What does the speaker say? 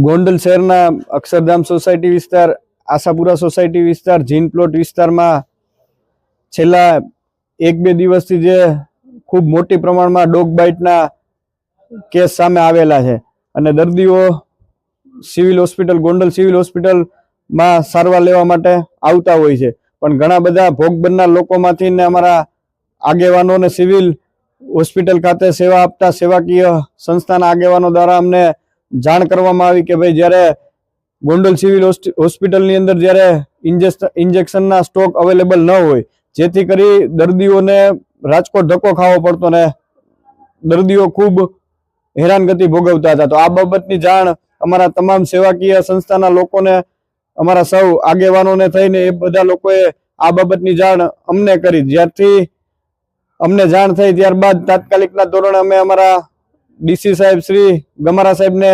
ગોંડલ શહેરના અક્ષરધામ સોસાયટી વિસ્તાર, આશાપુરા સોસાયટી વિસ્તાર, જીન પ્લોટ વિસ્તારમાં છેલ્લા 1-2 દિવસથી જે ખૂબ મોટી પ્રમાણમાં ડોગ બાઇટના કેસ સામે આવેલા છે અને દર્દીઓ સિવિલ હોસ્પિટલ, ગોંડલ સિવિલ હોસ્પિટલમાં સારવાર લેવા માટે આવતા હોય છે, પણ ઘણા બધા ભોગ બનનાર લોકોમાંથી ને અમારા આગેવાનોને સિવિલ હોસ્પિટલ ખાતે સેવા આપતા સેવાકીય સંસ્થાના આગેવાનો દ્વારા અમને જાણ કરવામાં આવી કે ભાઈ જ્યારે ગોંડલ સિવિલ હોસ્પિટલની અંદર જ્યારે ઇન્જેક્શનના સ્ટોક અવેલેબલ ન હોય, જેથી કરી દર્દીઓને રાજકોટ ધક્કો ખાવો પડતો ને દર્દીઓ ખૂબ હેરાનગતિ ભોગવતા હતા. તો આ બાબતની જાણ અમારા તમામ સેવાકીય સંસ્થાના લોકોને, અમારા સૌ આગેવાનોને થઈને એ બધા લોકોએ આ બાબતની જાણ અમને કરી. જ્યારથી અમને જાણ થઈ ત્યારબાદ તાત્કાલિકના ધોરણે અમે અમારા ડીસી સાહેબ શ્રી ગમારા સાહેબને